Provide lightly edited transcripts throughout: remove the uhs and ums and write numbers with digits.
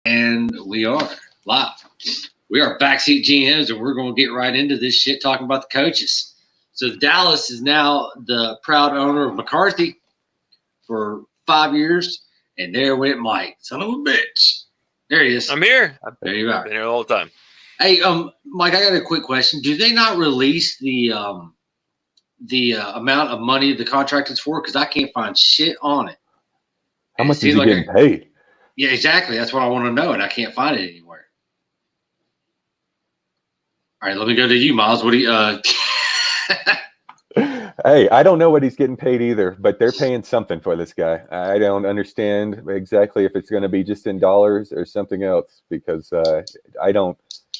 And we are live. We are backseat GMs, and we're going to get right into this shit talking about the coaches. So Dallas is now the proud owner of McCarthy for 5 years, and there went Mike, son of a bitch. There he is. I'm here. There you are. Been here all the time. Hey, Mike, I got a quick question. Do they not release the amount of money the contract is for? Because I can't find shit on it. How much is he getting paid? Yeah, exactly. That's what I want to know, and I can't find it anywhere. All right, let me go to you, Miles. What do you? Hey, I don't know what he's getting paid either, but they're paying something for this guy. I don't understand exactly if it's going to be just in dollars or something else because I don't.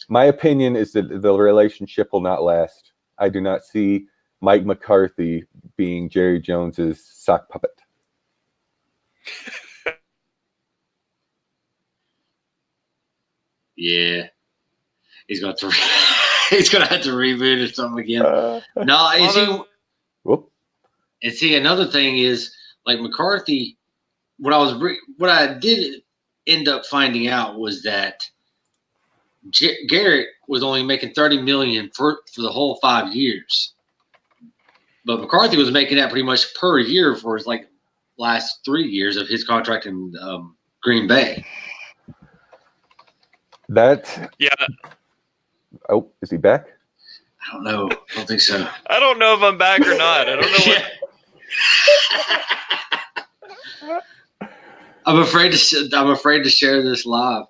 My opinion is that the relationship will not last. I do not see Mike McCarthy being Jerry Jones's sock puppet. Yeah, he's going to have to reboot or something again. No, is he? Whoop. And see, another thing is like McCarthy. What I did end up finding out was that Garrett was only making $30 million for the whole 5 years, but McCarthy was making that pretty much per year for his last 3 years of his contract in Green Bay. Yeah. Oh, is he back? I don't know. I don't think so. I don't know if I'm back or not. I don't know what. I'm afraid to share this live.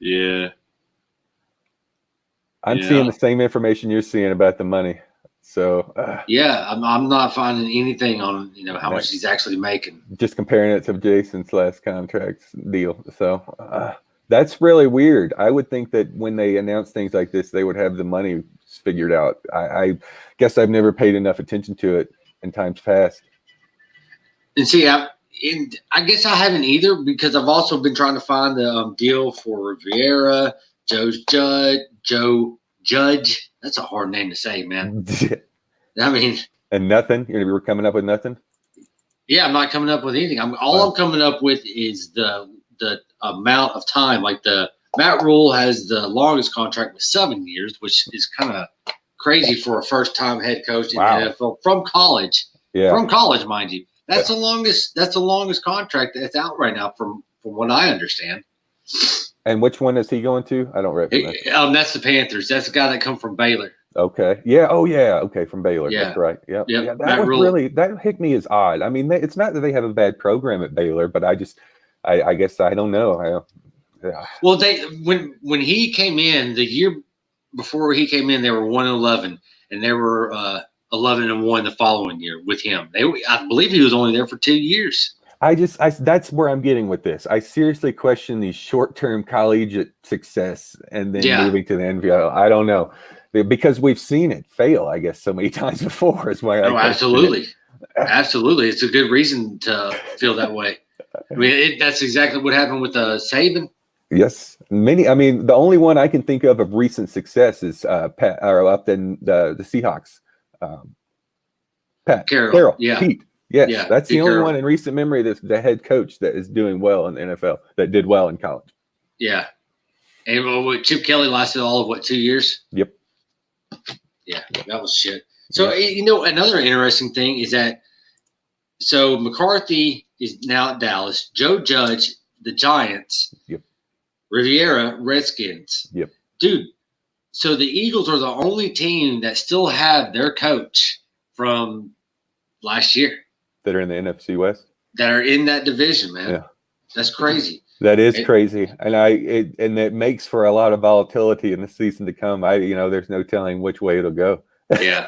Yeah. I'm seeing the same information you're seeing about the money. So yeah, I'm not finding anything on how much he's actually making. Just comparing it to Jason's last contract deal. So that's really weird. I would think that when they announce things like this, they would have the money figured out. I guess I've never paid enough attention to it in times past. And see, I guess I haven't either because I've also been trying to find the deal for Riviera, Joe Judge. That's a hard name to say, man. I mean, and nothing. You're coming up with nothing. Yeah, I'm not coming up with anything. I'm coming up with is the amount of time. Like the Matt Rule has the longest contract with 7 years, which is kind of crazy for a first-time head coach in the NFL from college. Yeah, from college, mind you. That's the longest. That's the longest contract that's out right now, from what I understand. And which one is he going to? I don't recognize. That's the Panthers. That's the guy that come from Baylor. Okay. Yeah. Oh, yeah. Okay. From Baylor. Yeah. That's right. Yep. Yep. Yeah. That was that hit me as odd. I mean, it's not that they have a bad program at Baylor, but I guess I don't know. Well, when he came in the year before he came in, they were 1-11, and they were 11-1 the following year with him. I believe he was only there for 2 years. That's where I'm getting with this. I seriously question the short-term collegiate success and then moving to the NFL. I don't know, because we've seen it fail, I guess, so many times before. Is why. Absolutely. It's a good reason to feel that way. I mean, that's exactly what happened with Saban. Yes, many. I mean, the only one I can think of recent success is Pat, or up in the Seahawks. Pat Carroll. Yeah. Pete. Yes, that's the only one in recent memory that's the head coach that is doing well in the NFL, that did well in college. Yeah. And Chip Kelly lasted all of 2 years? Yep. Yeah, that was shit. So, another interesting thing is that McCarthy is now at Dallas, Joe Judge, the Giants, Riviera, Redskins. Yep. Dude, so the Eagles are the only team that still have their coach from last year. That are in the NFC West? That are in that division, man. Yeah. That's crazy. That is crazy. And it makes for a lot of volatility in the season to come. There's no telling which way it'll go. Yeah.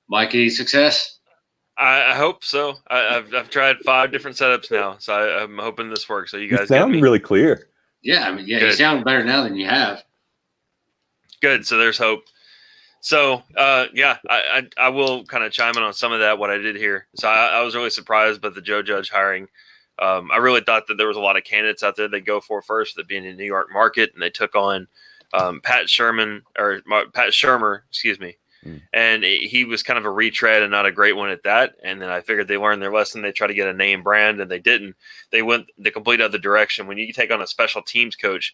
Mike, any success? I hope so. I've tried 5 different setups now, so I'm hoping this works. So you guys sound really clear. Yeah, I mean, you sound better now than you have. Good. So there's hope. So, I will kind of chime in on some of that, what I did here. So I was really surprised by the Joe Judge hiring. I really thought that there was a lot of candidates out there they go for first, that being in the New York market, and they took on Pat Shermer, and he was kind of a retread and not a great one at that. And then I figured they learned their lesson. They tried to get a name brand, and they didn't. They went the complete other direction. When you take on a special teams coach,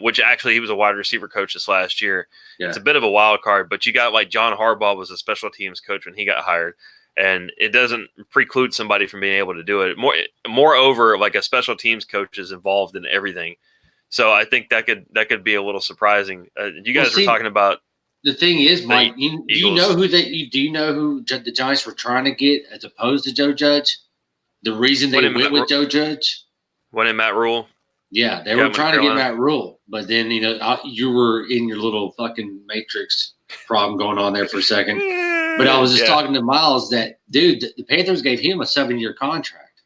which actually he was a wide receiver coach this last year, it's a bit of a wild card. But you got like John Harbaugh was a special teams coach when he got hired. And it doesn't preclude somebody from being able to do it. Moreover, like a special teams coach is involved in everything, so I think that could be a little surprising. You guys were talking about the thing is, Mike. Do you know who the Giants were trying to get as opposed to Joe Judge? The reason they went with Joe Judge. When in Matt Rule. Yeah, they were trying to get Matt Rule, but then you were in your little fucking Matrix problem going on there for a second. But I was just talking to Miles that, dude, the Panthers gave him a 7-year contract.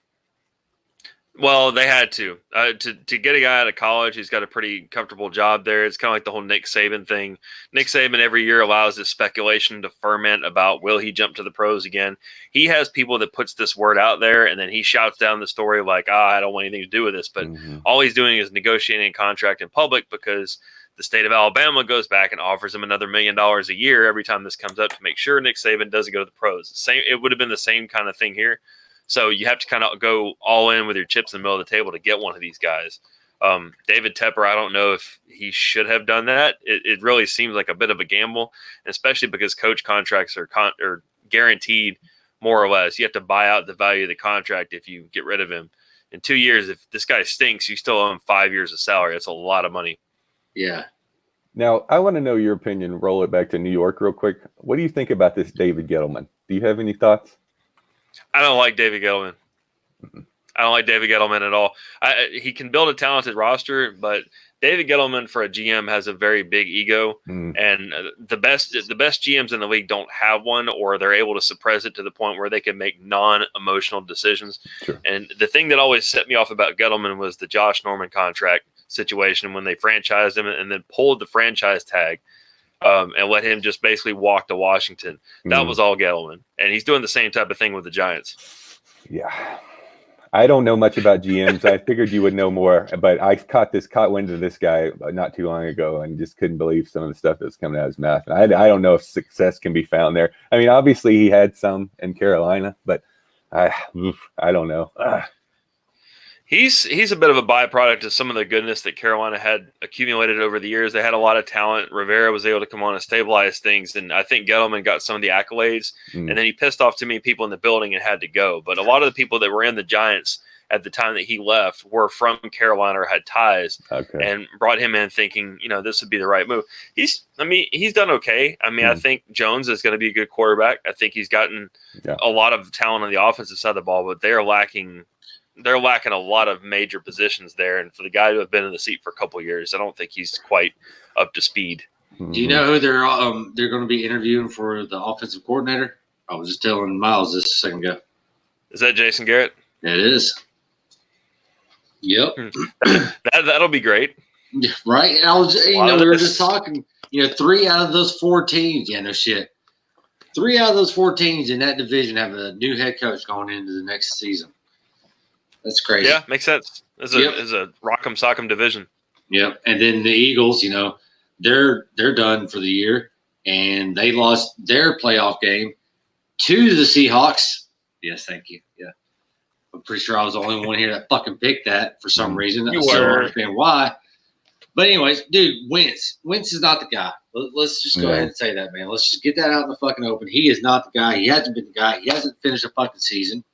Well, they had to get a guy out of college. He's got a pretty comfortable job there. It's kind of like the whole Nick Saban thing. Nick Saban every year allows this speculation to ferment about will he jump to the pros again. He has people that puts this word out there, and then he shouts down the story like, I don't want anything to do with this. But all he's doing is negotiating a contract in public because the state of Alabama goes back and offers him another $1 million a year every time this comes up to make sure Nick Saban doesn't go to the pros. It would have been the same kind of thing here. So you have to kind of go all in with your chips in the middle of the table to get one of these guys. David Tepper, I don't know if he should have done that. It really seems like a bit of a gamble, especially because coach contracts are guaranteed more or less. You have to buy out the value of the contract if you get rid of him. In 2 years, if this guy stinks, you still owe him 5 years of salary. That's a lot of money. Yeah. Now, I want to know your opinion. Roll it back to New York real quick. What do you think about this David Gettleman? Do you have any thoughts? I don't like David Gettleman. I don't like David Gettleman at all. He can build a talented roster, but David Gettleman for a GM has a very big ego, and the best GMs in the league don't have one, or they're able to suppress it to the point where they can make non-emotional decisions. Sure. And the thing that always set me off about Gettleman was the Josh Norman contract situation when they franchised him and then pulled the franchise tag and let him just basically walk to Washington. That was all Gettleman. And he's doing the same type of thing with the Giants. Yeah. I don't know much about GMs. I figured you would know more, but I caught wind of this guy not too long ago and just couldn't believe some of the stuff that's coming out of his mouth. I don't know if success can be found there. I mean, obviously he had some in Carolina, but I don't know. He's a bit of a byproduct of some of the goodness that Carolina had accumulated over the years. They had a lot of talent. Rivera was able to come on and stabilize things, and I think Gettleman got some of the accolades. And then he pissed off too many people in the building and had to go. But a lot of the people that were in the Giants at the time that he left were from Carolina or had ties, and brought him in thinking, this would be the right move. He's done okay. I mean, I think Jones is going to be a good quarterback. I think he's gotten a lot of talent on the offensive side of the ball, but they're lacking a lot of major positions there. And for the guy to have been in the seat for a couple of years, I don't think he's quite up to speed. Do you know who they're going to be interviewing for the offensive coordinator? I was just telling Miles this a second ago. Is that Jason Garrett? It is. Yep. That'll be great. Right. I was, we were just talking, 3 out of those 4 teams. Yeah, no shit. 3 out of those 4 teams in that division have a new head coach going into the next season. That's crazy. Yeah, makes sense. It's a rock'em sock'em division. Yep. And then the Eagles, they're done for the year, and they lost their playoff game to the Seahawks. Yes, thank you. Yeah. I'm pretty sure I was the only one here that fucking picked that for some reason. I still don't understand why. But anyways, dude, Wentz is not the guy. Let's just go ahead and say that, man. Let's just get that out in the fucking open. He is not the guy. He hasn't been the guy. He hasn't finished a fucking season.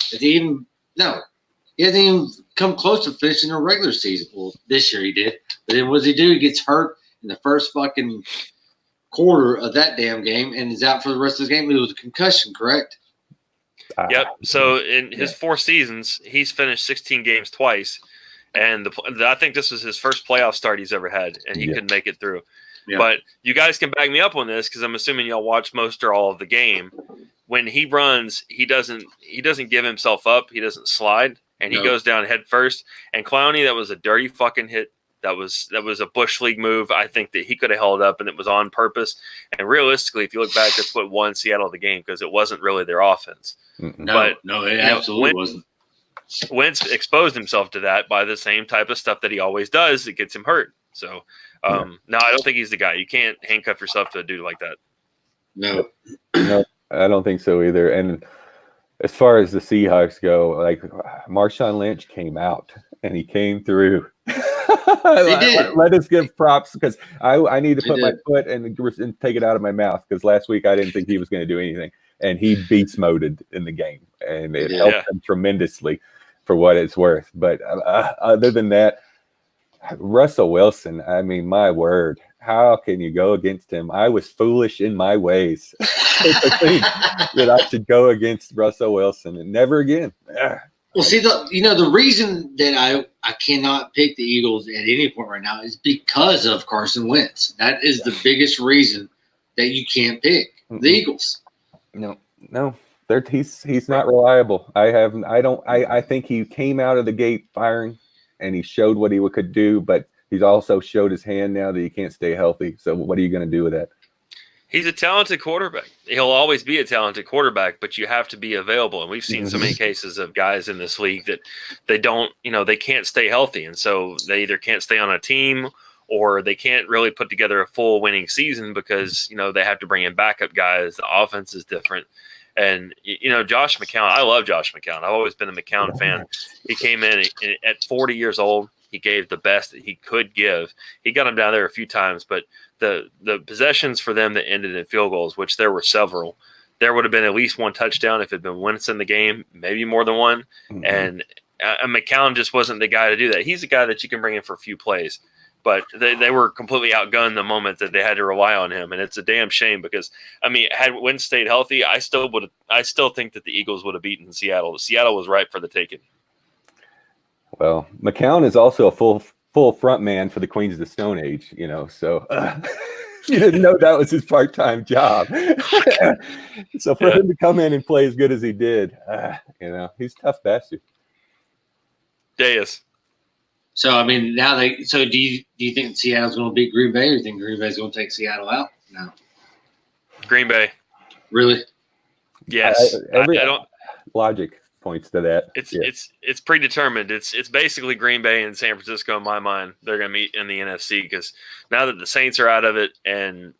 He hasn't even come close to finishing a regular season. Well, this year he did. But then what does he do? He gets hurt in the first fucking quarter of that damn game and is out for the rest of the game. It was a concussion, correct? Yep. So in his 4 seasons, he's finished 16 games twice. And I think this was his first playoff start he's ever had, and he couldn't make it through. Yeah. But you guys can back me up on this because I'm assuming y'all watch most or all of the game. When he runs, he doesn't give himself up. He doesn't slide. And he goes down head first. And Clowney, that was a dirty fucking hit. That was a Bush League move. I think that he could have held up, and it was on purpose. And realistically, if you look back, that's what won Seattle the game because it wasn't really their offense. No, it absolutely wasn't. Wentz exposed himself to that by the same type of stuff that he always does. It gets him hurt. So, no, I don't think he's the guy. You can't handcuff yourself to a dude like that. No. No, I don't think so either. And as far as the Seahawks go, like Marshawn Lynch came out and he came through. did. Let us give props because I need to They put my did. foot and take it out of my mouth because last week I didn't think he was going to do anything, and he beast moded in the game, and it helped him tremendously for what it's worth. But other than that, Russell Wilson, I mean, my word, how can you go against him? I was foolish in my ways to think that I should go against Russell Wilson, and never again. Well, see, the reason that I cannot pick the Eagles at any point right now is because of Carson Wentz. That is the biggest reason that you can't pick the Eagles. No. He's not reliable. I think he came out of the gate firing, and he showed what he could do, but he's also showed his hand now that he can't stay healthy. So what are you going to do with that? He's a talented quarterback. He'll always be a talented quarterback, but you have to be available. And we've seen so many cases of guys in this league that they can't stay healthy. And so they either can't stay on a team or they can't really put together a full winning season because, they have to bring in backup guys. The offense is different. And, Josh McCown, I love Josh McCown. I've always been a McCown fan. He came in at 40 years old. He gave the best that he could give. He got him down there a few times, but the possessions for them that ended in field goals, which there were several, there would have been at least one touchdown if it had been Wentz in the game, maybe more than one. And McCown just wasn't the guy to do that. He's the guy that you can bring in for a few plays. But they were completely outgunned the moment that they had to rely on him, and it's a damn shame because had Wentz stayed healthy, I still think that the Eagles would have beaten Seattle. Seattle was ripe for the taking. Well, McCown is also a full front man for the Queens of the Stone Age, So you didn't know that was his part-time job. So for him to come in and play as good as he did, he's a tough bastard. Deus. So do you think Seattle's going to beat Green Bay, or do you think Green Bay's going to take Seattle out? No. Green Bay. Really? Yes. I don't. Logic points to that. It's predetermined. It's basically Green Bay and San Francisco in my mind. They're going to meet in the NFC because now that the Saints are out of it, and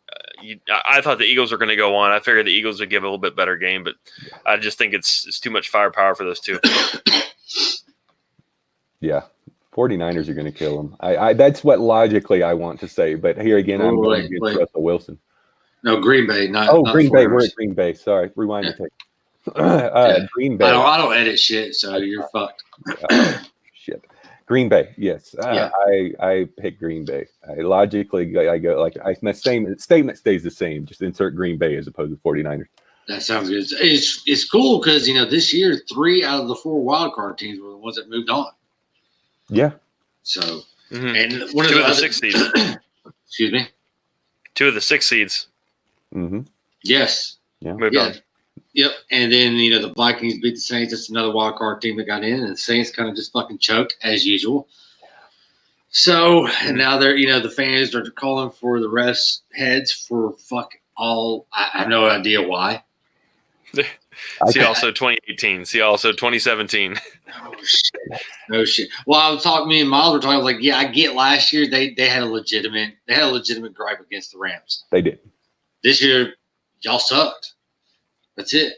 I thought the Eagles were going to go on. I figured the Eagles would give a little bit better game, but I just think it's too much firepower for those two. Yeah. 49ers are going to kill him. That's what logically I want to say, but here again, I'm going against Russell Wilson. No, Green Bay, not Green Bay. We're at Green Bay. Sorry, rewind the tape. Green Bay. I don't edit shit, so you're fucked. Shit. Green Bay. Yes, I pick Green Bay. Logically, I go my statement stays the same. Just insert Green Bay as opposed to 49ers. That sounds good. It's cool because this year 3 out of the 4 wild card teams were the ones that moved on. Yeah. So, and one of the 6 seeds. Excuse me. 2 of the 6 seeds. Mm-hmm. Yes. Yeah. Moved on. Yep. And then the Vikings beat the Saints. That's another wild card team that got in, and the Saints kind of just fucking choked as usual. So, and now they're the fans are calling for the refs' heads for fuck all. I have no idea why. See also 2018. See also 2017. No shit. Well, me and Miles were talking. I was like, yeah, I get last year they had a legitimate gripe against the Rams. They did. This year, y'all sucked. That's it.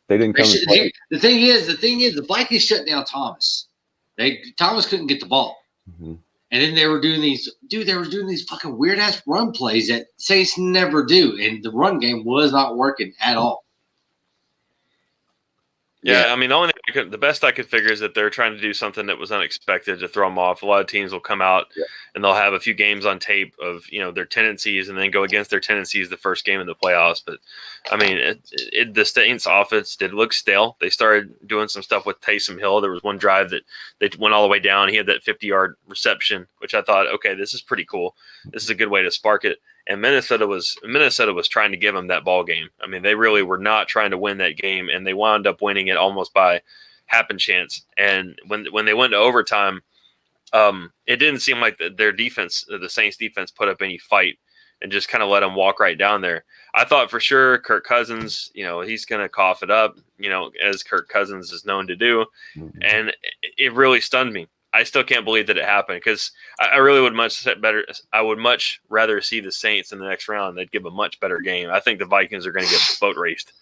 They didn't come. The thing is, the Vikings shut down Thomas. Thomas couldn't get the ball, and then they were doing these fucking weird ass run plays that Saints never do, and the run game was not working at all. Yeah, the only thing the best I could figure is that they're trying to do something that was unexpected to throw them off. A lot of teams will come out and they'll have a few games on tape of their tendencies and then go against their tendencies the first game in the playoffs. But the Saints offense did look stale. They started doing some stuff with Taysom Hill. There was one drive that they went all the way down. He had that 50-yard reception, which I thought, okay, this is pretty cool. This is a good way to spark it. And Minnesota was trying to give them that ball game. They really were not trying to win that game, and they wound up winning it almost by happen chance. And when they went to overtime, it didn't seem like their defense, the Saints defense, put up any fight and just kind of let them walk right down there. I thought for sure Kirk Cousins, he's going to cough it up, as Kirk Cousins is known to do. And it really stunned me. I still can't believe that it happened because I really would much better. I would much rather see the Saints in the next round. They'd give a much better game. I think the Vikings are going to get boat raced.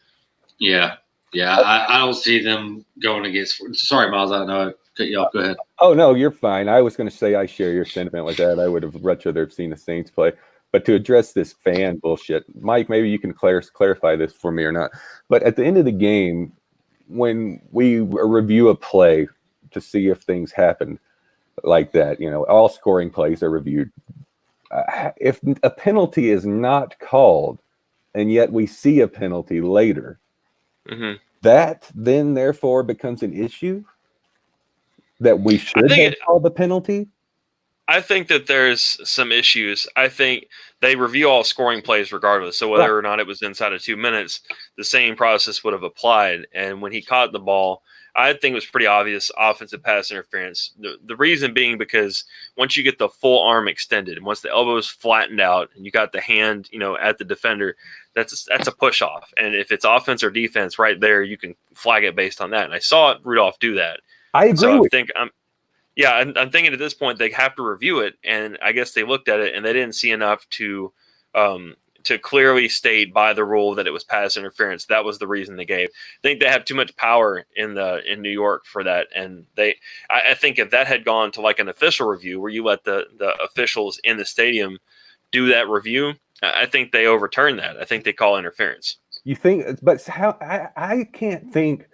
Yeah. I don't see them going against. Sorry, Miles. I know I cut you off. Go ahead. Oh no, you're fine. I was going to say I share your sentiment with that. I would have much rather have seen the Saints play. But to address this fan bullshit, Mike, maybe you can clarify this for me or not. But at the end of the game, when we review a play to see if things happen like that, all scoring plays are reviewed. If a penalty is not called, and yet we see a penalty later, that then therefore becomes an issue that we should have called the penalty. I think that there's some issues. I think they review all scoring plays regardless. So whether or not it was inside of 2 minutes, the same process would have applied. And when he caught the ball, I think it was pretty obvious offensive pass interference. The reason being because once you get the full arm extended and once the elbow is flattened out and you got the hand, at the defender, that's a push off. And if it's offense or defense right there, you can flag it based on that. And I saw Rudolph do that. I agree. So I'm thinking at this point they have to review it, and I guess they looked at it and they didn't see enough to clearly state by the rule that it was pass interference. That was the reason they gave. I think they have too much power in New York for that, and I think if that had gone to like an official review where you let the officials in the stadium do that review, I think they overturn that. I think they call interference. You think, but how I can't think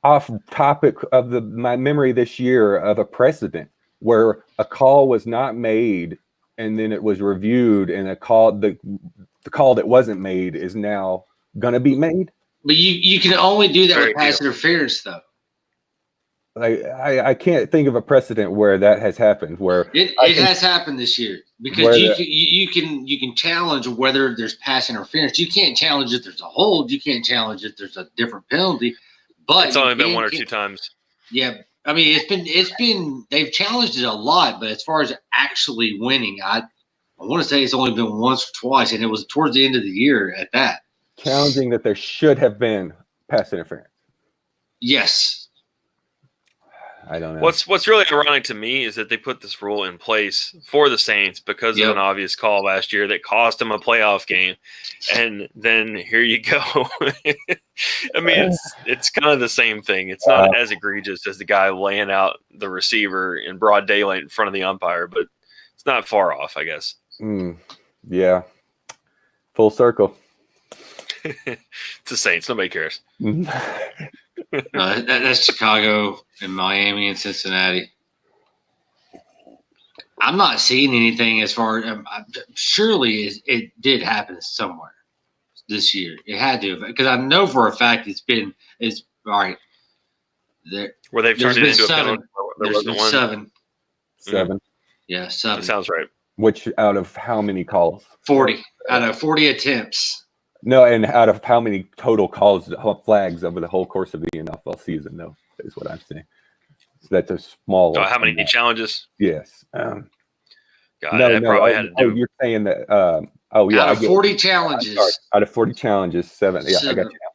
off topic of my memory this year of a precedent where a call was not made and then it was reviewed and the call that wasn't made is now going to be made. But you can only do that with pass interference, though. I can't think of a precedent where that has happened. Where it has happened this year because you can challenge whether there's pass interference. You can't challenge if there's a hold. You can't challenge if there's a different penalty. But it's only been one or two times. Yeah, I mean it's been they've challenged it a lot, but as far as actually winning, I want to say it's only been once or twice, and it was towards the end of the year at that. Challenging that there should have been pass interference. Yes. I don't know. What's really ironic to me is that they put this rule in place for the Saints because of an obvious call last year that cost them a playoff game, and then here you go. I mean, it's kind of the same thing. It's not as egregious as the guy laying out the receiver in broad daylight in front of the umpire, but it's not far off, I guess. Yeah, full circle. It's the Saints. Nobody cares. That's Chicago and Miami and Cincinnati. I'm not seeing anything as far. Surely it did happen somewhere this year. It had to, because I know for a fact it's all right. Where they've turned it into a penalty. There's been seven. Seven. Yeah, 7. That sounds right. Which out of how many calls? 40 out of 40 attempts. No, and out of how many total calls, flags over the whole course of the NFL season, though, is what I'm saying. So that's a small. How many challenges? Yes. God, probably had to do. You're saying that. Yeah. Out of 40 challenges. Out of 40 challenges, 7. Yeah, 7. I got you now.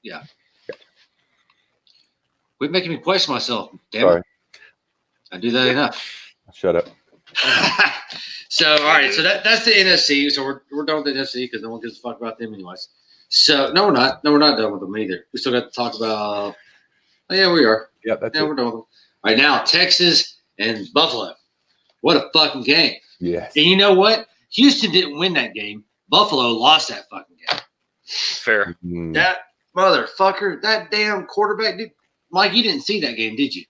Yeah. Quit making me question myself. Damn Sorry. It. I do that enough. Shut up. So, all right. So that's the NFC. So we're done with the NFC because no one gives a fuck about them anyways. So, no, we're not. No, we're not done with them either. We still got to talk about – oh, yeah, we are. Yeah, that's we're done with them. All right, now, Texas and Buffalo. What a fucking game. Yes. And you know what? Houston didn't win that game. Buffalo lost that fucking game. Fair. That motherfucker, that damn quarterback. Dude, Mike, you didn't see that game, did you?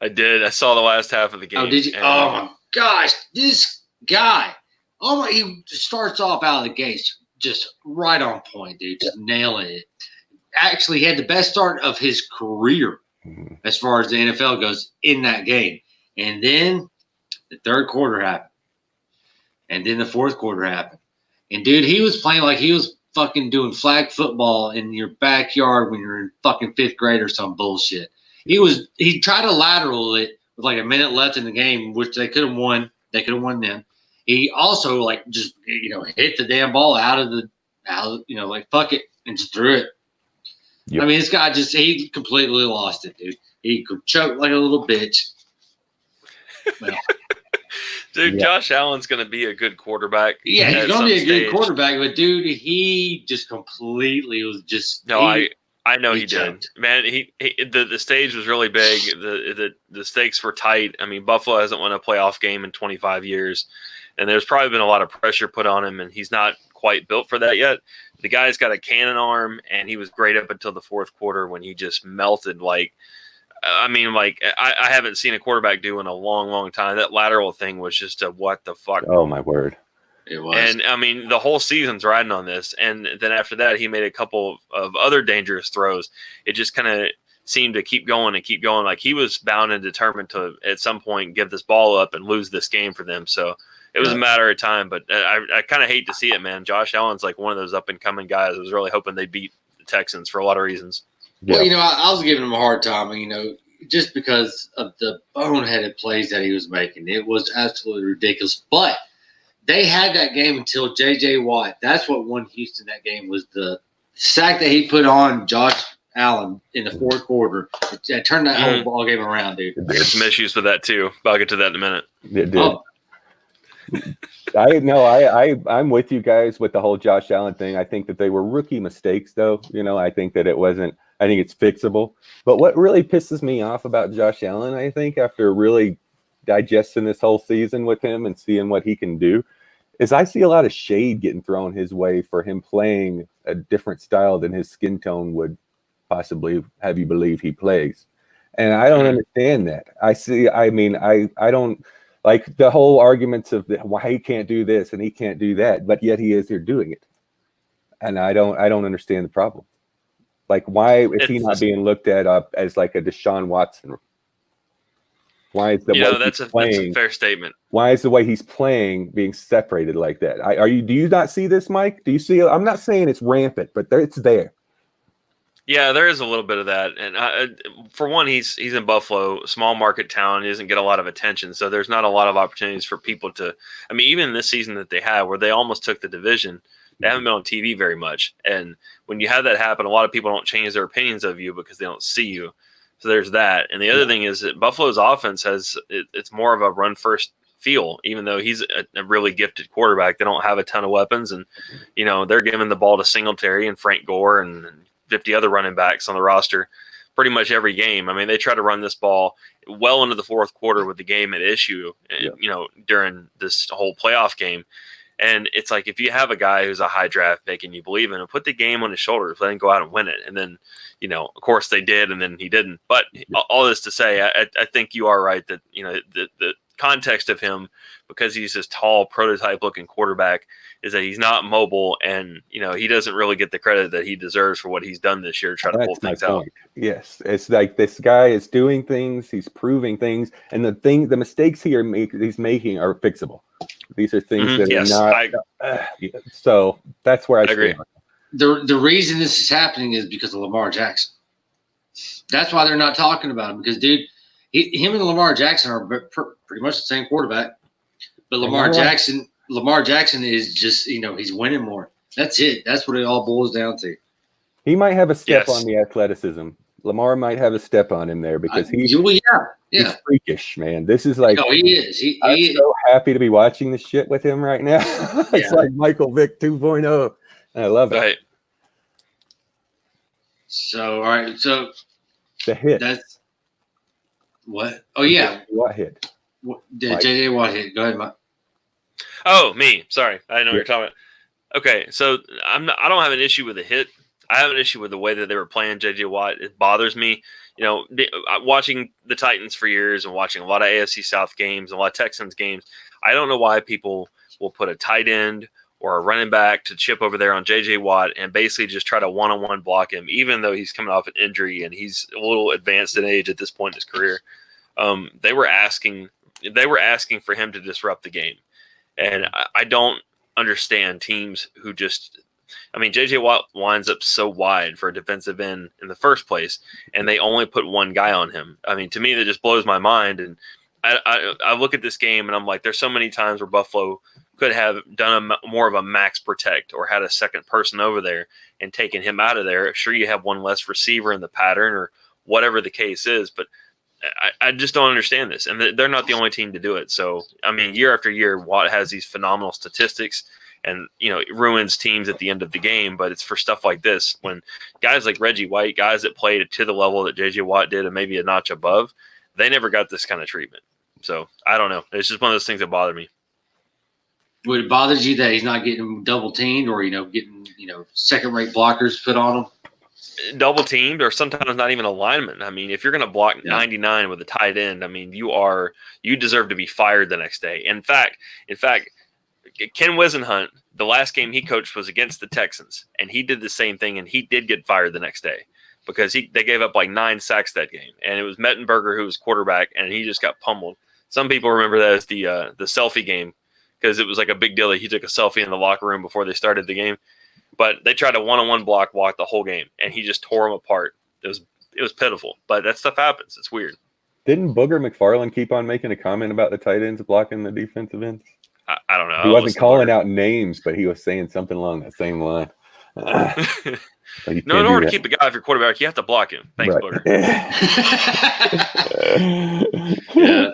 I did. I saw the last half of the game. Oh, did you? Oh, my gosh. This guy. He starts off out of the gates just right on point, dude. Just nailing it. Actually, he had the best start of his career as far as the NFL goes in that game. And then the third quarter happened. And then the fourth quarter happened. And, dude, he was playing like he was fucking doing flag football in your backyard when you're in fucking 5th grade or some bullshit. He tried to lateral it with like a minute left in the game, which they could have won. They could have won then. He also hit the damn ball like fuck it and just threw it. Yep. I mean, this guy he completely lost it, dude. He could choke like a little bitch. Well, Dude, Yeah. Josh Allen's going to be a good quarterback. yeah, he's at going to some be a good stage. quarterback, but dude, he just completely was just. No, I know he he did. choked. Man, the stage was really big. The stakes were tight. I mean, Buffalo hasn't won a playoff game in 25 years, and there's probably been a lot of pressure put on him, and he's not quite built for that yet. The guy's got a cannon arm, and he was great up until the fourth quarter when he just melted. Like, I mean, like I haven't seen a quarterback do in a long, long time. That lateral thing was just a what the fuck. Oh my word. It was. And I mean, the whole season's riding on this. And then after that, he made a couple of other dangerous throws. It just kind of seemed to keep going and keep going. Like he was bound and determined to, at some point, give this ball up and lose this game for them. So it was a matter of time. But I kind of hate to see it, man. Josh Allen's like one of those up and coming guys. I was really hoping they beat the Texans for a lot of reasons. Well, Yeah. I was giving him a hard time, just because of the boneheaded plays that he was making. It was absolutely ridiculous. But they had that game until J.J. Watt. That's what won Houston that game, was the sack that he put on Josh Allen in the fourth quarter. It turned that whole ball game around, dude. I got some issues with that too. But I'll get to that in a minute. It did. Oh, I'm with you guys with the whole Josh Allen thing. I think that they were rookie mistakes, though. I think that it wasn't. I think it's fixable. But what really pisses me off about Josh Allen, I think, after really digesting this whole season with him and seeing what he can do, is I see a lot of shade getting thrown his way for him playing a different style than his skin tone would possibly have you believe he plays. And I don't understand that. I don't like the whole arguments of why he can't do this and he can't do that, but yet he is here doing it. And I don't understand the problem. Like, why is he not being looked at as like a Deshaun Watson? Why is that's a fair statement. Why is the way he's playing being separated like that? Do you not see this, Mike? Do you see? I'm not saying it's rampant, but it's there. Yeah, there is a little bit of that, and for one, he's in Buffalo, small market town. He doesn't get a lot of attention, so there's not a lot of opportunities for people to. I mean, even this season that they had, where they almost took the division, they haven't been on TV very much. And when you have that happen, a lot of people don't change their opinions of you because they don't see you. So there's that. And the other thing is that Buffalo's offense it's more of a run first feel, even though he's a really gifted quarterback. They don't have a ton of weapons, and they're giving the ball to Singletary and Frank Gore and 50 other running backs on the roster pretty much every game. I mean, they try to run this ball well into the fourth quarter with the game at issue, during this whole playoff game. And it's like, if you have a guy who's a high draft pick and you believe in him, put the game on his shoulders, let him go out and win it. And then, of course they did, and then he didn't. But all this to say, I think you are right that, the context of him, because he's this tall prototype looking quarterback, is that he's not mobile, and he doesn't really get the credit that he deserves for what he's done this year to try to pull things out. Yes, it's like this guy is doing things, he's proving things, and the mistakes he's making are fixable. These are things that are not. So that's where I agree. The reason this is happening is because of Lamar Jackson. That's why they're not talking about him, because, dude, him and Lamar Jackson are pretty much the same quarterback. But Lamar Jackson is just, he's winning more. That's it. That's what it all boils down to. He might have a step on the athleticism. Lamar might have a step on him there because he's freakish, man. This is like, he is. I'm so happy to be watching this shit with him right now. It's like Michael Vick 2.0. I love it. Right. So, all right. So the hit. That's what? Oh, yeah. What hit? J.J. Watt hit. Go ahead, Mike. Oh, me. Sorry. I didn't know what you're talking about. Okay. So I don't have an issue with the hit. I have an issue with the way that they were playing J.J. Watt. It bothers me. Watching the Titans for years and watching a lot of AFC South games, a lot of Texans games, I don't know why people will put a tight end or a running back to chip over there on J.J. Watt and basically just try to one-on-one block him, even though he's coming off an injury and he's a little advanced in age at this point in his career. They were asking for him to disrupt the game. And I don't understand teams who just – I mean, J.J. Watt winds up so wide for a defensive end in the first place, and they only put one guy on him. I mean, to me, that just blows my mind. And I look at this game, and I'm like, there's so many times where Buffalo could have done more of a max protect or had a second person over there and taken him out of there. Sure, you have one less receiver in the pattern or whatever the case is, but I just don't understand this. And they're not the only team to do it. So, I mean, year after year, Watt has these phenomenal statistics and, it ruins teams at the end of the game. But it's for stuff like this when guys like Reggie White, guys that played to the level that J.J. Watt did and maybe a notch above, they never got this kind of treatment. So, I don't know. It's just one of those things that bother me. Would it bother you that he's not getting double teamed or, getting, second-rate blockers put on him? Double teamed or sometimes not even a lineman. I mean, if you're going to block 99 with a tight end, I mean, you deserve to be fired the next day. In fact, Ken Wisenhunt, the last game he coached was against the Texans, and he did the same thing, and he did get fired the next day because they gave up like 9 sacks that game, and it was Mettenberger who was quarterback, and he just got pummeled. Some people remember that as the selfie game because it was like a big deal that he took a selfie in the locker room before they started the game. But they tried a one-on-one block the whole game, and he just tore them apart. It was pitiful, but that stuff happens. It's weird. Didn't Booger McFarland keep on making a comment about the tight ends blocking the defensive ends? I don't know. He wasn't calling out names, but he was saying something along that same line. In order to keep a guy if you're quarterback, you have to block him. Thanks, right. Booger. Yeah.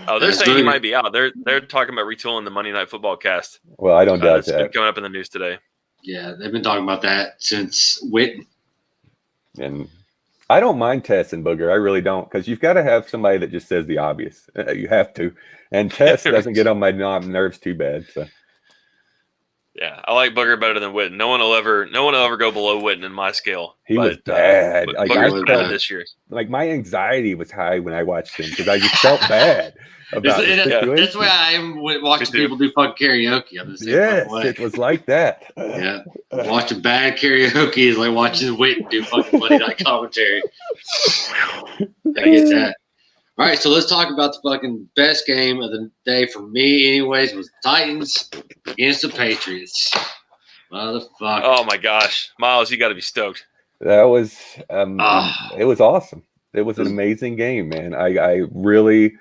Oh, they're saying he might be out. They're talking about retooling the Monday Night Football cast. Well, I don't doubt that. It's been coming up in the news today. Yeah, they've been talking about that since Witten. And I don't mind Tess and Booger. I really don't, because you've got to have somebody that just says the obvious. You have to. And Tess doesn't get on my nerves too bad. So. Yeah, I like Booger better than Witten. No one will ever go below Witten in my scale. He was bad. Booger was bad this year. Like my anxiety was high when I watched him because I just felt bad about the situation. That's why I am watching people do fucking karaoke. Yes, it was like that. Yeah, watching bad karaoke is like watching Witten do fucking Monday Night commentary. I get that. All right, so let's talk about the fucking best game of the day for me, anyways, was Titans against the Patriots. Motherfucker. Oh, my gosh. Miles, you got to be stoked. That was it was awesome. It was an amazing game, man. I really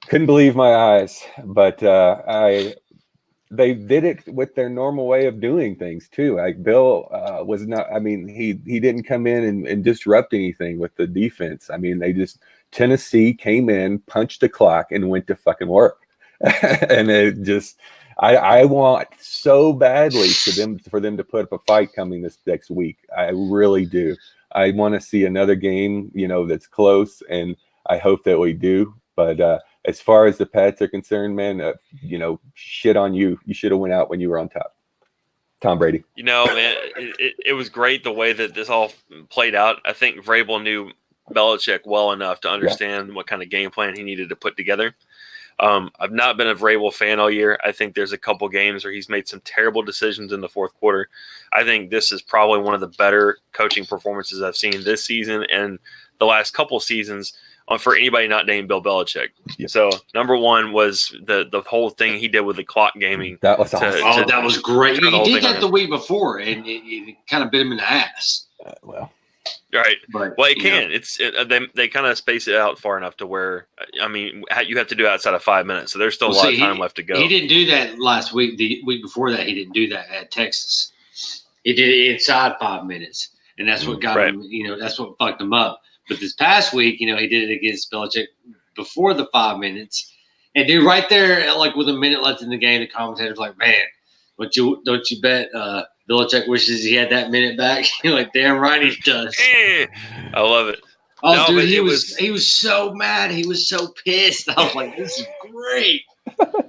couldn't believe my eyes, but they did it with their normal way of doing things too. Like Bill was not, I mean, he didn't come in and disrupt anything with the defense. I mean, Tennessee came in, punched the clock, and went to fucking work. And it just, I want so badly for them to put up a fight coming this next week. I really do. I want to see another game, that's close, and I hope that we do. But as far as the Pats are concerned, man, shit on you. You should have went out when you were on top. Tom Brady. Man, it was great the way that this all played out. I think Vrabel knew Belichick well enough to understand what kind of game plan he needed to put together. I've not been a Vrabel fan all year. I think there's a couple games where he's made some terrible decisions in the fourth quarter. I think this is probably one of the better coaching performances I've seen this season and the last couple seasons for anybody not named Bill Belichick. Yep. So number one was the whole thing he did with the clock gaming. That was awesome. That was great. He did that the week before, and it kind of bit him in the ass. Right. But, well, it can. They kind of space it out far enough to where, I mean, you have to do it outside of 5 minutes. So there's still a lot of time left to go. He didn't do that last week. The week before that, he didn't do that at Texas. He did it inside 5 minutes. And that's what got him, that's what fucked him up. But this past week, he did it against Belichick before the 5 minutes. And dude, right there, like with a minute left in the game, the commentator's like, man, don't you bet Belichick wishes he had that minute back? You're like, damn right he does. I love it. Oh, no, dude, he was so mad. He was so pissed. I was like, this is great.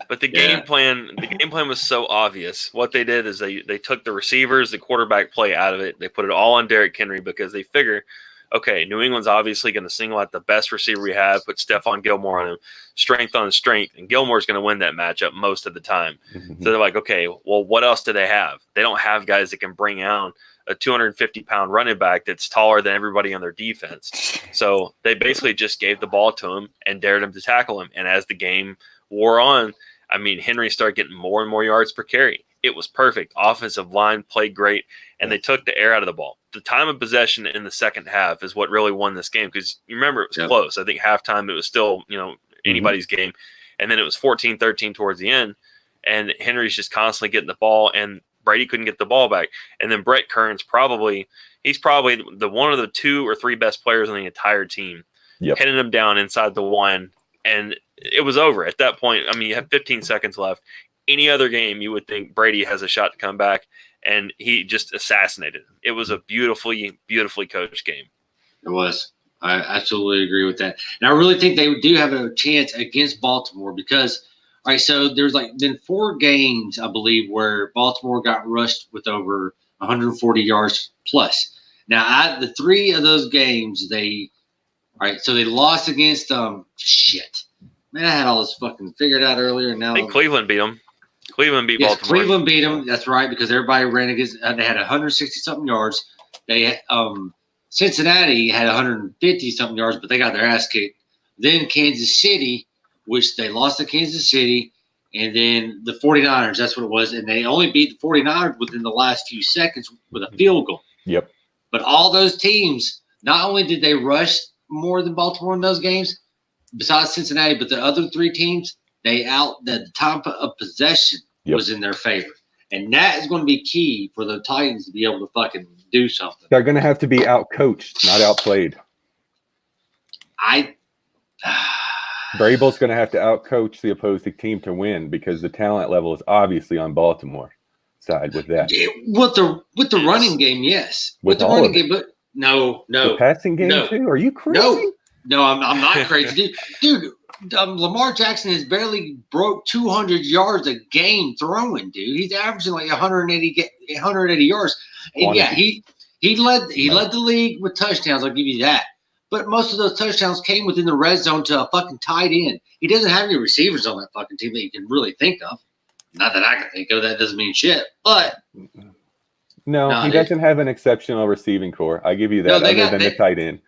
But the game plan was so obvious. What they did is they took the receivers, the quarterback play out of it. They put it all on Derrick Henry because they figure, okay, New England's obviously going to single out the best receiver we have, put Stephon Gilmore on him, strength on strength, and Gilmore's going to win that matchup most of the time. Mm-hmm. So they're like, okay, well, what else do they have? They don't have guys that can bring out a 250-pound running back that's taller than everybody on their defense. So they basically just gave the ball to him and dared him to tackle him. And as the game wore on, I mean, Henry started getting more and more yards per carry. It was perfect. Offensive line played great, and they took the air out of the ball. The time of possession in the second half is what really won this game because you remember it was close. I think halftime it was still, anybody's game. And then it was 14-13 towards the end, and Henry's just constantly getting the ball, and Brady couldn't get the ball back. And then Brett Kern's probably the one of the 2 or 3 best players on the entire team. pinning them down inside the 1, and it was over at that point. I mean, you have 15 seconds left. Any other game, you would think Brady has a shot to come back, and he just assassinated him. It was a beautifully, beautifully coached game. It was. I absolutely agree with that. And I really think they do have a chance against Baltimore because, all right, so there's been 4 games, I believe, where Baltimore got rushed with over 140 yards plus. Now, the 3 of those games, they lost against shit. Man, I had all this fucking figured out earlier. Now I think Cleveland beat them. Cleveland beat Baltimore. Cleveland beat them. That's right, because everybody ran against. They had 160 something yards. They Cincinnati had 150 something yards, but they got their ass kicked. Then Kansas City, which they lost to Kansas City, and then the 49ers. That's what it was, and they only beat the 49ers within the last few seconds with a field goal. Yep. But all those teams, not only did they rush more than Baltimore in those games, besides Cincinnati, but the other 3 teams, the time of possession was in their favor. And that is going to be key for the Titans to be able to fucking do something. They're going to have to be out-coached, not outplayed. Vrabel's going to have to out-coach the opposing team to win because the talent level is obviously on Baltimore side with that. With the running game, yes. With the running game, but no. The passing game too? Are you crazy? No, I'm not crazy. Dude, Lamar Jackson has barely broke 200 yards a game throwing, dude. He's averaging like 180 yards. And yeah, he led the league with touchdowns. I'll give you that. But most of those touchdowns came within the red zone to a fucking tight end. He doesn't have any receivers on that fucking team that you can really think of. Not that I can think of. That doesn't mean shit. But no, he doesn't have an exceptional receiving core. I give you that. The tight end.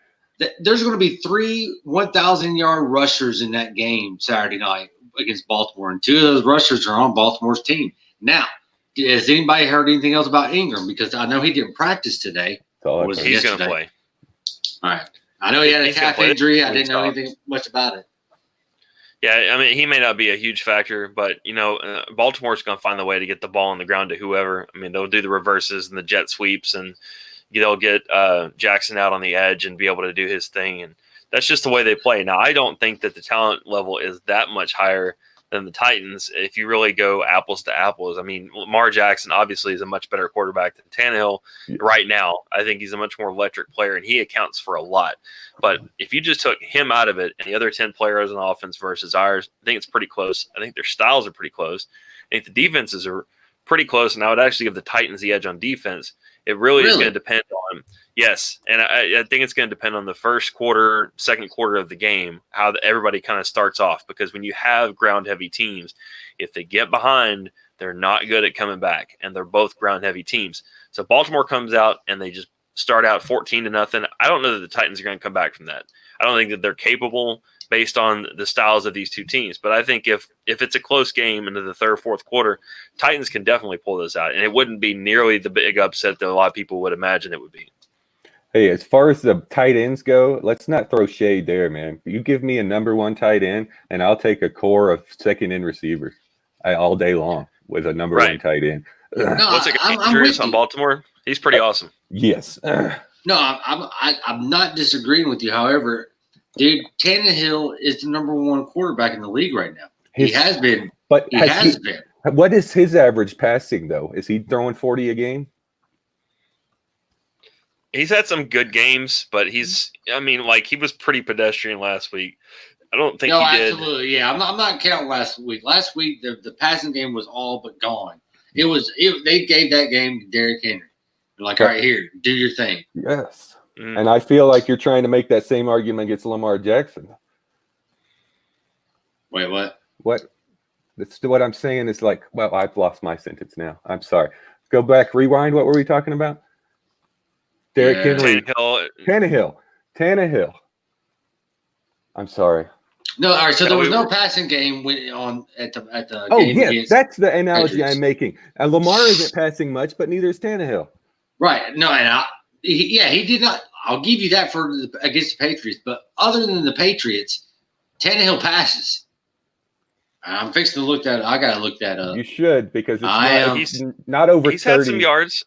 There's going to be 3 1,000-yard rushers in that game Saturday night against Baltimore, and 2 of those rushers are on Baltimore's team. Now, has anybody heard anything else about Ingram? Because I know he didn't practice today. He's going to play. All right. I know he had a calf injury. I didn't know anything much about it. Yeah, I mean, he may not be a huge factor, but, Baltimore's going to find the way to get the ball on the ground to whoever. I mean, they'll do the reverses and the jet sweeps, and they'll get Jackson out on the edge and be able to do his thing. And that's just the way they play. Now, I don't think that the talent level is that much higher than the Titans if you really go apples to apples. I mean, Lamar Jackson obviously is a much better quarterback than Tannehill right now. I think he's a much more electric player, and he accounts for a lot. But if you just took him out of it and the other 10 players on offense versus ours, I think it's pretty close. I think their styles are pretty close. I think the defenses are pretty close, and I would actually give the Titans the edge on defense. It really is going to depend on – yes, and I think it's going to depend on the first quarter, second quarter of the game, how everybody kind of starts off. Because when you have ground-heavy teams, if they get behind, they're not good at coming back, and they're both ground-heavy teams. So Baltimore comes out, and they just start out 14-0. I don't know that the Titans are going to come back from that. I don't think that they're capable based on the styles of these 2 teams. But I think if it's a close game into the third, fourth quarter, Titans can definitely pull this out. And it wouldn't be nearly the big upset that a lot of people would imagine it would be. Hey, as far as the tight ends go, let's not throw shade there, man. You give me a number 1 tight end, and I'll take a core of second-end receivers all day long with a number 1 tight end. What's it Andrews on Baltimore? He's pretty awesome. Yes. No, I'm not disagreeing with you. However, dude, Tannehill is the number 1 quarterback in the league right now. He has been. But he has been. What is his average passing, though? Is he throwing 40 a game? He's had some good games, but he was pretty pedestrian last week. I don't think he did. Absolutely. Yeah, I'm not counting last week. Last week, the passing game was all but gone. They gave that game to Derrick Henry. They're like, all right, here, do your thing. Yes. And I feel like you're trying to make that same argument against Lamar Jackson. Wait, what? What? That's what I'm saying is like, well, I've lost my sentence now. I'm sorry. Go back, rewind. What were we talking about? Derrick Henry. Tannehill. I'm sorry. No, all right. So there was no passing game at the. Oh, game yes, that's the analogy I'm making. Lamar isn't passing much, but neither is Tannehill. Right. No, and he did not. I'll give you that against the Patriots. But other than the Patriots, Tannehill passes. I'm fixing to look that. I gotta look that up. You should, because it's not over 30. He's had some yards.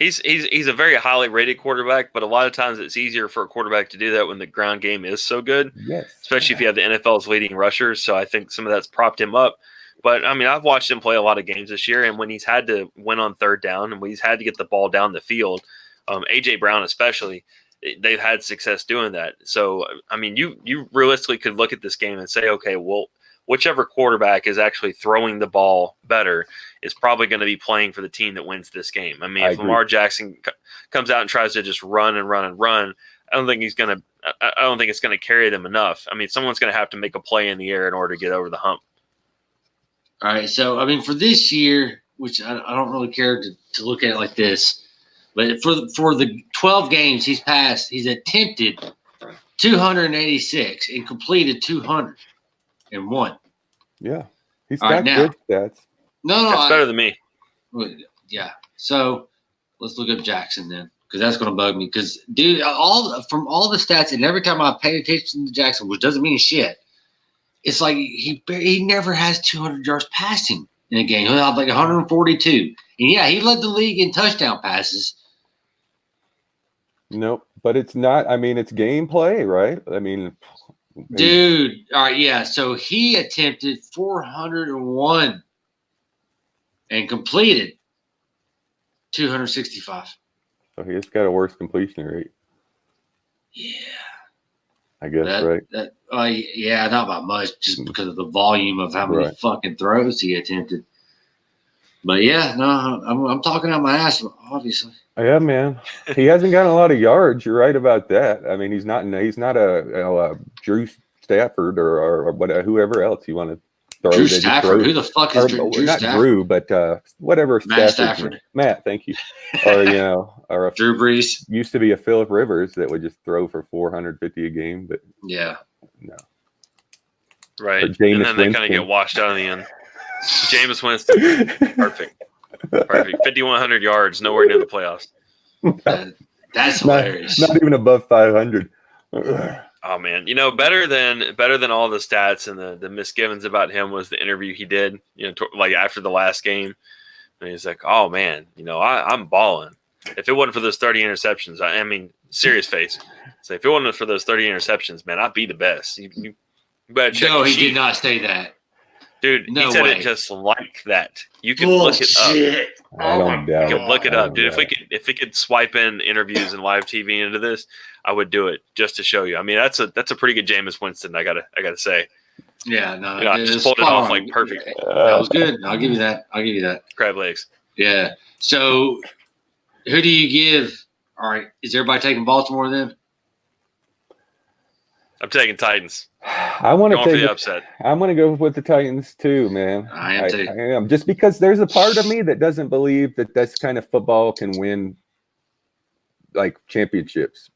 He's a very highly rated quarterback, but a lot of times it's easier for a quarterback to do that when the ground game is so good. Yes. Especially if you have the NFL's leading rushers. So I think some of that's propped him up. But I mean, I've watched him play a lot of games this year, and when he's had to win on third down and when he's had to get the ball down the field, AJ Brown especially, they've had success doing that. So I mean, you realistically could look at this game and say, okay, well, whichever quarterback is actually throwing the ball better is probably going to be playing for the team that wins this game. I mean, if Lamar Jackson comes out and tries to just run and run and run, I don't think it's going to carry them enough. I mean, someone's going to have to make a play in the air in order to get over the hump. All right. So, I mean, for this year, which I don't really care to look at it like this, but for the 12 games he's passed, he's attempted 286 and completed 201. Yeah. He's All got right, now, good stats. No, That's better than me. Yeah. So let's look up Jackson then, because that's going to bug me. Because dude, from all the stats, and every time I pay attention to Jackson, which doesn't mean shit, it's like he never has 200 yards passing in a game. He'll have like 142, and yeah, he led the league in touchdown passes. Nope, but it's not. I mean, it's gameplay, right? I mean, dude. All right, yeah. So he attempted 401 and completed 265. So he's got a worse completion rate. Yeah, I guess, right? Yeah, not by much, just because of the volume of how many fucking throws he attempted. But yeah, no, I'm talking out my ass, obviously. Yeah, man. He hasn't gotten a lot of yards. You're right about that. I mean, he's not a Drew Stafford or whatever, whoever else you want to throw. Drew Stafford. Who the fuck is Drew Stafford? Not Drew, but whatever. Matt Stafford. Matt, thank you. Or or Drew Brees. Used to be a Phillip Rivers that would just throw for 450 a game, but yeah, no. Right, and then they kind of get washed out in the end. Jameis Winston, perfect. 5,100 yards, nowhere near the playoffs. That's hilarious. Not even above 500. Oh man, better than all the stats and the misgivings about him was the interview he did. Like after the last game, and he's like, "Oh man, I'm balling. If it wasn't for those 30 interceptions, I mean, serious face. So if it wasn't for those 30 interceptions, man, I'd be the best. You better check." No, he did not say that. Dude, no he said way. it just like that. You can look it up. I don't doubt you can look it up, dude. If we could swipe in interviews and live TV into this, I would do it just to show you. I mean, that's a pretty good Jameis Winston. I gotta say. Yeah, no, I just pulled it off like perfect. That was good. I'll give you that. Crab legs. Yeah. So, who do you give? All right, is everybody taking Baltimore then? I'm taking Titans. I want to take the upset. I'm going to go with the Titans too, man. I am too. I am, just because there's a part of me that doesn't believe that this kind of football can win like championships.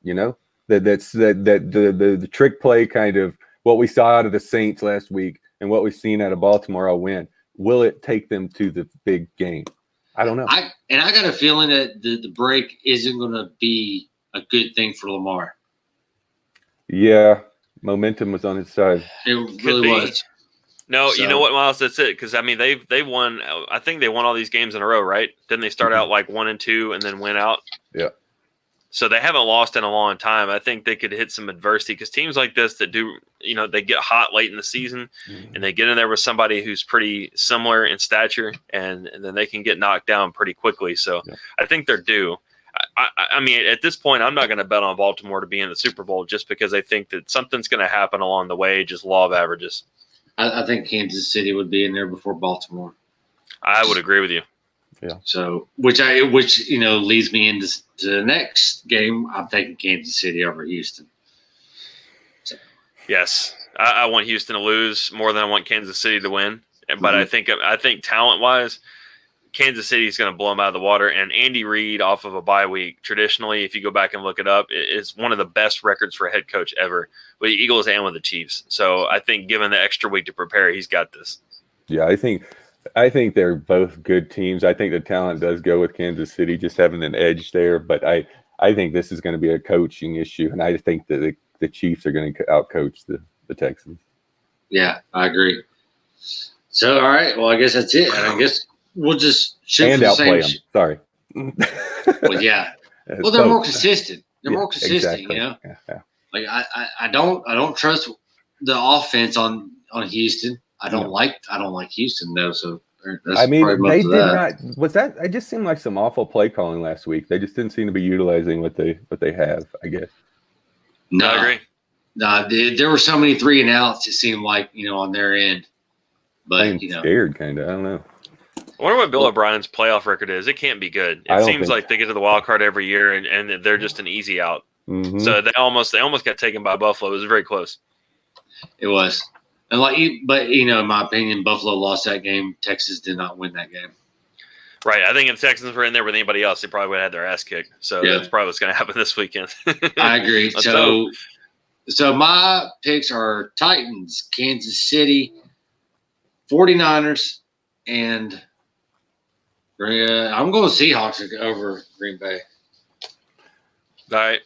That's the trick play kind of what we saw out of the Saints last week and what we've seen out of Baltimore. I'll win. Will it take them to the big game? I don't know. I got a feeling that the break isn't going to be a good thing for Lamar. Yeah. Momentum was on his side. It really was. No, you know what, Miles? That's it. Because I mean, they won. I think they won all these games in a row, right? Didn't they start out like 1-2 and then win out? Yeah. So they haven't lost in a long time. I think they could hit some adversity because teams like this that do, they get hot late in the season and they get in there with somebody who's pretty similar in stature, and then they can get knocked down pretty quickly. So I think they're due. I mean, at this point, I'm not going to bet on Baltimore to be in the Super Bowl just because I think that something's going to happen along the way, just law of averages. I think Kansas City would be in there before Baltimore. I would agree with you. Yeah. So, which leads me into the next game. I'm taking Kansas City over Houston. So. Yes, I want Houston to lose more than I want Kansas City to win. But I think talent-wise, Kansas City is going to blow them out of the water. And Andy Reid, off of a bye week, traditionally, if you go back and look it up, is one of the best records for a head coach ever with the Eagles and with the Chiefs. So I think given the extra week to prepare, he's got this. Yeah, I think they're both good teams. I think the talent does go with Kansas City, just having an edge there. But I think this is going to be a coaching issue, and I think that the Chiefs are going to outcoach the Texans. Yeah, I agree. So, all right. Well, I guess that's it. And I guess we'll just shoot and for the outplay same. them. Sorry. Well, yeah. Well, they're more consistent. They're more consistent, exactly. you know. Yeah. Like I don't trust the offense on Houston. I don't like Houston though. So that's I mean, probably they most of did that. not. Was that? It just seemed like some awful play calling last week. They just didn't seem to be utilizing what they have. I guess. No, I agree. No, there were so many 3 and outs. It seemed like on their end, but I'm scared, kind of. I don't know. I wonder what Bill O'Brien's playoff record is. It can't be good. I It don't seems think like they get to the wild card every year, and they're just an easy out. Mhm. So they almost got taken by Buffalo. It was very close. it was. And but in my opinion, Buffalo lost that game. Texas did not win that game. Right. I think if the Texans were in there with anybody else, they probably would have had their ass kicked. So Yeah. that's probably what's going to happen this weekend. I agree. Let's So my picks are Titans, Kansas City, 49ers, and I'm going Seahawks over Green Bay. All right.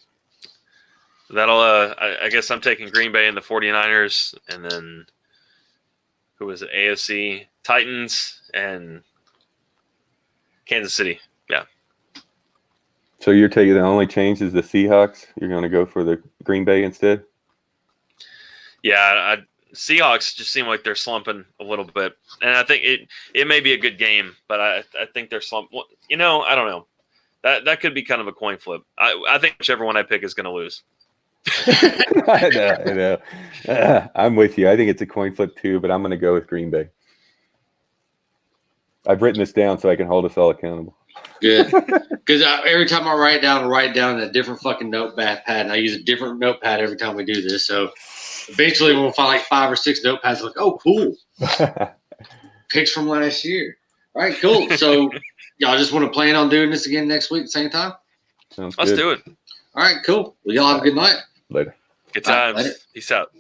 That'll I guess I'm taking Green Bay and the 49ers, and then who was it? AFC Titans and Kansas City. Yeah. So you're taking the only change is the Seahawks. You're going to go for the Green Bay instead. Yeah, Seahawks just seem like they're slumping a little bit, and I think it may be a good game, but I think they're slumping. I don't know. That could be kind of a coin flip. I think whichever one I pick is going to lose. I know. I'm with you. I think it's a coin flip too, but I'm going to go with Green Bay. I've written this down so I can hold us all accountable. Good. Because every time I write it down in a different fucking notepad, and I use a different notepad every time we do this. So eventually we'll find like 5 or 6 notepads. Like, oh, cool. Picks from last year. All right, cool. So y'all just want to plan on doing this again next week at the same time? Sounds Let's good. do it. All right, cool. Well, y'all have a good night. Later. Good All right, times. later. Peace out.